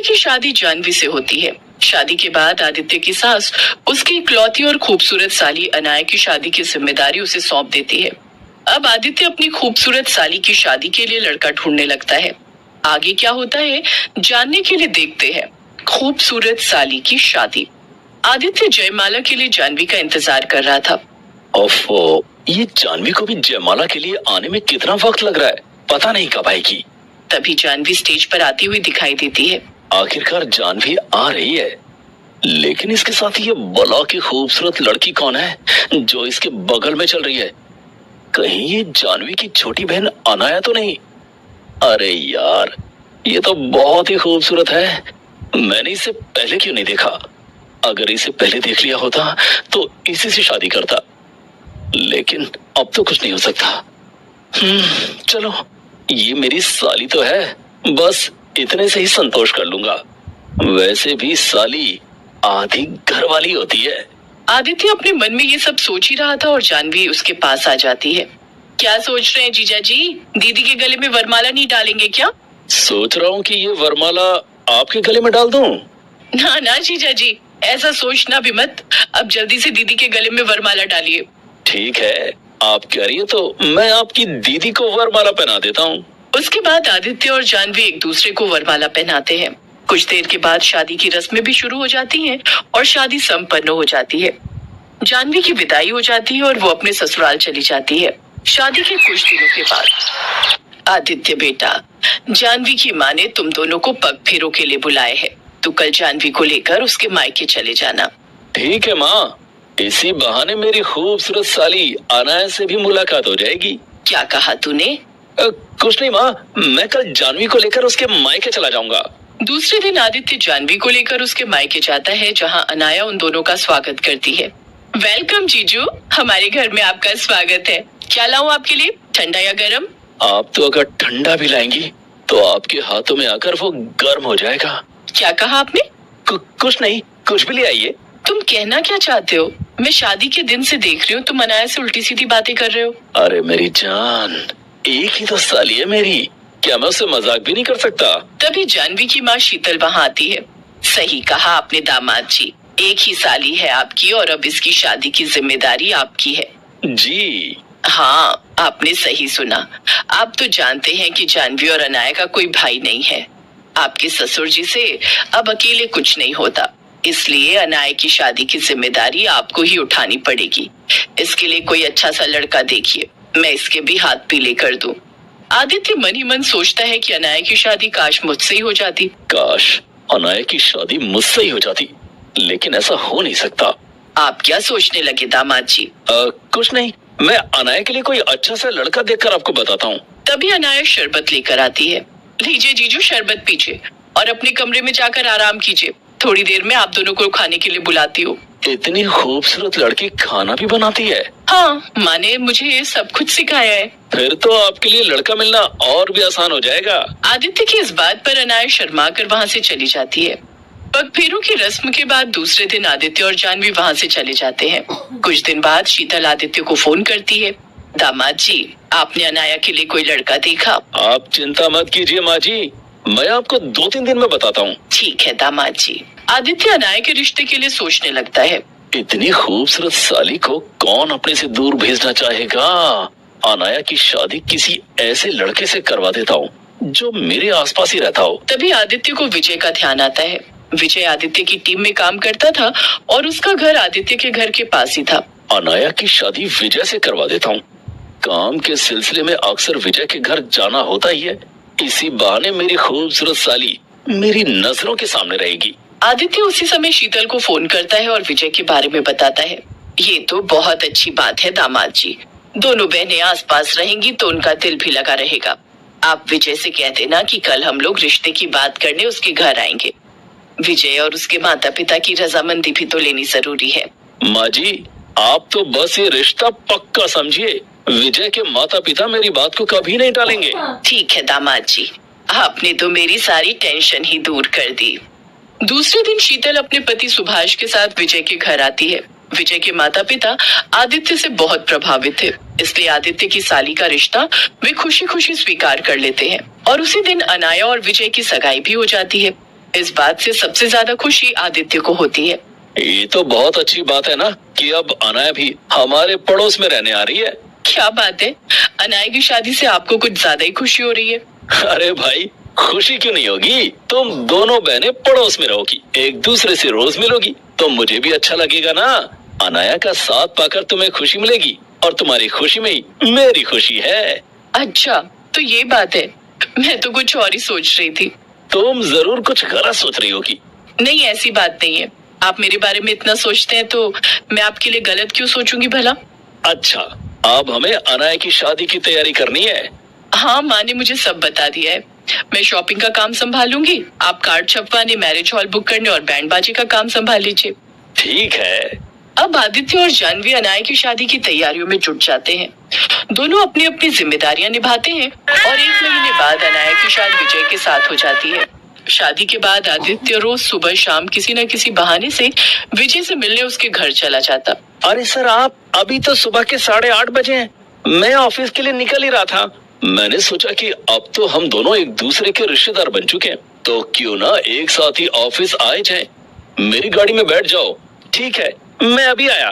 की शादी जानवी से होती है। शादी के बाद आदित्य की सास उसकी इकलौती और खूबसूरत साली अनाया की शादी की जिम्मेदारी उसे सौंप देती है। अब आदित्य अपनी खूबसूरत साली की शादी के लिए लड़का ढूंढने लगता है। आगे क्या होता है जानने के लिए देखते हैं खूबसूरत साली की शादी। आदित्य जयमाला के लिए जानवी का इंतजार कर रहा था। ओफो, ये जानवी को भी जयमाला के लिए आने में कितना वक्त लग रहा है, पता नहीं कब आएगी। तभी जानवी स्टेज पर आती हुई दिखाई देती है। आखिरकार जानवी आ रही है, लेकिन इसके साथ ये बला की खूबसूरत लड़की कौन है जो इसके बगल में चल रही है? कहीं ये जानवी की छोटी बहन अनाया तो नहीं? अरे यार, ये तो बहुत ही खूबसूरत है। मैंने इसे पहले क्यों नहीं देखा? अगर इसे पहले देख लिया होता तो इसी से शादी करता, लेकिन अब तो कुछ नहीं हो सकता। चलो, ये मेरी साली तो है, बस इतने से ही संतोष कर लूंगा। वैसे भी साली आधी घर वाली होती है। आदित्य अपने मन में ये सब सोच ही रहा था और जानवी उसके पास आ जाती है। क्या सोच रहे हैं जीजा जी, दीदी के गले में वरमाला नहीं डालेंगे क्या? सोच रहा हूँ कि ये वरमाला आपके गले में डाल दूं। ना ना जीजा जी, ऐसा सोचना भी मत। अब जल्दी से दीदी के गले में वरमाला डालिए। ठीक है, आप कह रही है तो मैं आपकी दीदी को वरमाला पहना देता हूँ। उसके बाद आदित्य और जानवी एक दूसरे को वरमाला पहनाते हैं। कुछ देर के बाद शादी की रस्में भी शुरू हो जाती हैं और शादी संपन्न हो जाती है। जानवी की विदाई हो जाती है और वो अपने ससुराल चली जाती है। शादी के कुछ दिनों के बाद, आदित्य बेटा, जानवी की माँ ने तुम दोनों को पग फेरों के लिए बुलाए है। तू कल जानवी को लेकर उसके मायके चले जाना। ठीक है माँ, इसी बहाने मेरी खूबसूरत साली अनाया से भी मुलाकात हो जाएगी। क्या कहा तूने? कुछ नहीं माँ, मैं कल जानवी को लेकर उसके मायके चला जाऊंगा। दूसरे दिन आदित्य जानवी को लेकर उसके मायके जाता है, जहाँ अनाया उन दोनों का स्वागत करती है। वेलकम जीजू, हमारे घर में आपका स्वागत है। क्या लाऊं आपके लिए, ठंडा या गरम? आप तो अगर ठंडा भी लाएंगी तो आपके हाथों में आकर वो गर्म हो जाएगा। क्या कहा आपने? कुछ नहीं, कुछ भी ले आइए। तुम कहना क्या चाहते हो? मैं शादी के दिन से देख रही हूँ तुम अनाया से उल्टी सीधी बातें कर रहे हो। अरे मेरी जान, एक ही तो साली है मेरी, क्या मैं उससे मजाक भी नहीं कर सकता? तभी जानवी की माँ शीतल वहाँ आती है। सही कहा आपने दामाद जी, एक ही साली है आपकी और अब इसकी शादी की जिम्मेदारी आपकी है। जी हाँ, आपने सही सुना। आप तो जानते हैं कि जानवी और अनाया का कोई भाई नहीं है। आपके ससुर जी से अब अकेले कुछ नहीं होता, इसलिए अनाया की शादी की जिम्मेदारी आपको ही उठानी पड़ेगी। इसके लिए कोई अच्छा सा लड़का देखिए, मैं इसके भी हाथ पीले कर दूं। आदित्य मन ही मन सोचता है कि अनाया की शादी काश मुझसे ही हो जाती। काश अनाया की शादी मुझसे ही हो जाती, लेकिन ऐसा हो नहीं सकता। आप क्या सोचने लगे दामाद जी? कुछ नहीं, मैं अनाया के लिए कोई अच्छा सा लड़का देखकर आपको बताता हूँ। तभी अनाया शरबत लेकर आती है। लीजिए जीजू, शरबत पीजिए और अपने कमरे में जाकर आराम कीजिए। थोड़ी देर में आप दोनों को खाने के लिए बुलाती हूँ। इतनी खूबसूरत लड़की खाना भी बनाती है? हाँ, माँ ने मुझे ये सब कुछ सिखाया है। फिर तो आपके लिए लड़का मिलना और भी आसान हो जाएगा। आदित्य की इस बात पर अनाया शर्मा कर वहाँ से चली जाती है। पग फेरों की रस्म के बाद दूसरे दिन आदित्य और जानवी वहाँ से चले जाते हैं। कुछ दिन बाद शीतल आदित्य को फोन करती है। दामाद जी, आपने अनाया के लिए कोई लड़का देखा? आप चिंता मत कीजिए माँ जी, मैं आपको 2-3 दिन में बताता हूँ। ठीक है दामाद जी। आदित्य अनाया के रिश्ते के लिए सोचने लगता है। इतनी खूबसूरत साली को कौन अपने से दूर भेजना चाहेगा? अनाया की शादी किसी ऐसे लड़के से करवा देता हूँ जो मेरे आसपास ही रहता हो। तभी आदित्य को विजय का ध्यान आता है। विजय आदित्य की टीम में काम करता था और उसका घर आदित्य के घर के पास ही था। अनाया की शादी विजय से करवा देता हूँ। काम के सिलसिले में अक्सर विजय के घर जाना होता ही है, इसी बहाने मेरी खूबसूरत साली मेरी नजरों के सामने रहेगी। आदित्य उसी समय शीतल को फोन करता है और विजय के बारे में बताता है। ये तो बहुत अच्छी बात है दामाद जी, दोनों बहनें आसपास रहेंगी तो उनका दिल भी लगा रहेगा। आप विजय से कह देना कि कल हम लोग रिश्ते की बात करने उसके घर आएंगे। विजय और उसके माता पिता की रजामंदी भी तो लेनी जरूरी है। माँ जी, आप तो बस ये रिश्ता पक्का समझिए, विजय के माता पिता मेरी बात को कभी नहीं टालेंगे। ठीक है दामाद जी, आपने तो मेरी सारी टेंशन ही दूर कर दी। दूसरे दिन शीतल अपने पति सुभाष के साथ विजय के घर आती है। विजय के माता पिता आदित्य से बहुत प्रभावित थे, इसलिए आदित्य की साली का रिश्ता वे खुशी खुशी स्वीकार कर लेते हैं और उसी दिन अनाया और विजय की सगाई भी हो जाती है। इस बात से सबसे ज्यादा खुशी आदित्य को होती है। ये तो बहुत अच्छी बात है ना कि अब अनाया भी हमारे पड़ोस में रहने आ रही है। क्या बात है, अनाया की शादी से आपको कुछ ज्यादा ही खुशी हो रही है। अरे भाई, खुशी क्यों नहीं होगी? तुम दोनों बहनें पड़ोस में रहोगी, एक दूसरे से रोज मिलोगी, तो मुझे भी अच्छा लगेगा ना। अनाया का साथ पाकर तुम्हें खुशी मिलेगी और तुम्हारी खुशी में ही मेरी खुशी है। अच्छा, तो ये बात है। मैं तो कुछ और ही सोच रही थी। तुम जरूर कुछ गलत सोच रही होगी। नहीं, ऐसी बात नहीं है। आप मेरे बारे में इतना सोचते हैं तो मैं आपके लिए गलत क्यों सोचूंगी भला। अच्छा, अब हमें अनाया की शादी की तैयारी करनी है। हाँ, माँ ने मुझे सब बता दिया है। मैं शॉपिंग का काम संभालूंगी, आप कार्ड छपवाने, मैरिज हॉल बुक करने और बैंड बाजी का काम संभाल लीजिए। ठीक है। अब आदित्य और जानवी अनाया की शादी की तैयारियों में जुट जाते हैं। दोनों अपनी अपनी जिम्मेदारियां निभाते हैं और 1 महीने बाद अनाया की शादी विजय के साथ हो जाती है। शादी के बाद आदित्य रोज सुबह शाम किसी न किसी बहाने से विजय से मिलने उसके घर चला जाता। अरे सर, आप अभी तो सुबह के 8:30 बजे हैं। मैं ऑफिस के लिए निकल ही रहा था। मैंने सोचा कि अब तो हम दोनों एक दूसरे के रिश्तेदार बन चुके हैं, तो क्यों ना एक साथ ही ऑफिस आए जाएं। मेरी गाड़ी में बैठ जाओ। ठीक है, मैं अभी आया।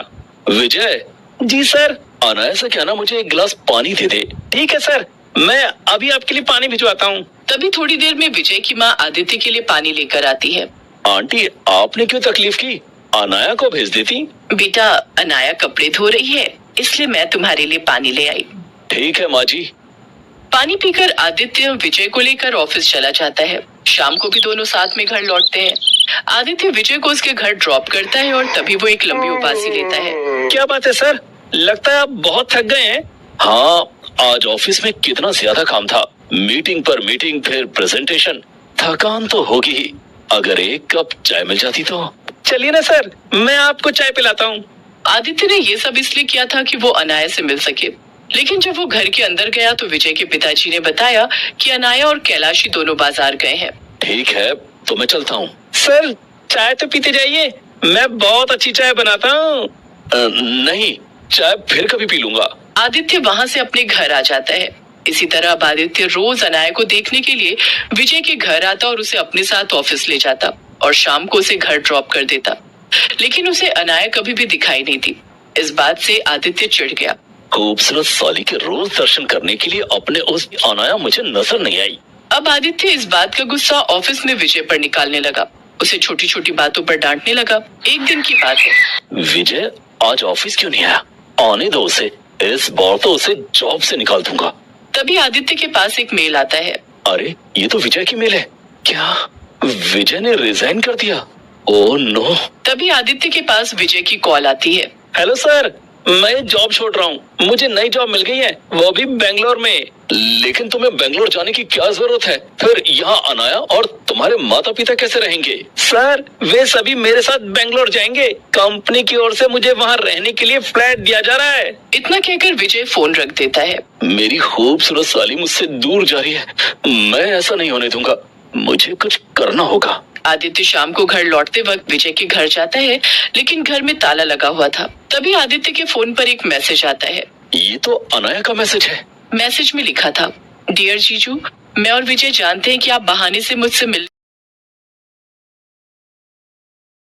विजय। जी सर। अनाया से कहना मुझे एक गिलास पानी दे दे। ठीक है सर, मैं अभी आपके लिए पानी भिजवाता हूँ। तभी थोड़ी देर में विजय की माँ आदित्य के लिए पानी लेकर आती है। आंटी, आपने क्यों तकलीफ की? अनाया को भेज देती। बेटा, अनाया कपड़े धो रही है, इसलिए मैं तुम्हारे लिए पानी ले आई। ठीक है माँ जी। पानी पीकर आदित्य विजय को लेकर ऑफिस चला जाता है। शाम को भी दोनों साथ में घर लौटते हैं। आदित्य विजय को उसके घर ड्रॉप करता है और तभी वो एक लंबी उबासी लेता है। क्या बात है सर? लगता है आप बहुत थक गए हैं। हाँ, आज ऑफिस में कितना ज्यादा काम था। मीटिंग पर मीटिंग, फिर प्रेजेंटेशन। थकान तो होगी ही। अगर एक कप चाय मिल जाती तो। चलिए ना सर, मैं आपको चाय पिलाता हूँ। आदित्य ने ये सब इसलिए किया था कि वो अनाया से मिल सके, लेकिन जब वो घर के अंदर गया तो विजय के पिताजी ने बताया कि अनाया और कैलाशी दोनों बाजार गए हैं। ठीक है, तो मैं चलता हूँ। सर, चाय तो पीते जाइए, मैं बहुत अच्छी चाय बनाता हूँ। नहीं, चाय फिर कभी पी लूंगा। आदित्य वहाँ से अपने घर आ जाता है। इसी तरह अब आदित्य रोज अनाया को देखने के लिए विजय के घर आता और उसे अपने साथ ऑफिस ले जाता और शाम को उसे घर ड्रॉप कर देता। लेकिन उसे अनाया कभी भी दिखाई नहीं थी। इस बात से आदित्य चिढ़ गया। खूबसूरत साली के रोज दर्शन करने के लिए अपने उस अनाया मुझे नजर नहीं आई। अब आदित्य इस बात का गुस्सा ऑफिस में विजय पर निकालने लगा। उसे छोटी छोटी बातों पर डांटने लगा। एक दिन की बात है। विजय आज ऑफिस क्यों नहीं आया? आने दो उसे, इस बार तो उसे जॉब से निकाल दूंगा। तभी आदित्य के पास एक मेल आता है। अरे, ये तो विजय की मेल है। क्या विजय ने रिजाइन कर दिया? Oh no. तभी आदित्य के पास विजय की कॉल आती है। हेलो सर, मैं जॉब छोड़ रहा हूँ। मुझे नई जॉब मिल गई है, वो भी बेंगलोर में। लेकिन तुम्हें बेंगलोर जाने की क्या जरूरत है? फिर यहाँ अनाया और तुम्हारे माता पिता कैसे रहेंगे? सर, वे सभी मेरे साथ बेंगलोर जाएंगे। कंपनी की ओर से मुझे वहाँ रहने के लिए फ्लैट दिया जा रहा है। इतना कहकर विजय फोन रख देता है। मेरी खूबसूरत साली मुझसे दूर जा रही है। मैं ऐसा नहीं होने दूंगा। मुझे कुछ करना होगा। आदित्य शाम को घर लौटते वक्त विजय के घर जाता है, लेकिन घर में ताला लगा हुआ था। तभी आदित्य के फोन पर एक मैसेज आता है। ये तो अनाया का मैसेज है। मैसेज में लिखा था, डियर जीजू, मैं और विजय जानते हैं कि आप बहाने से मुझसे मिल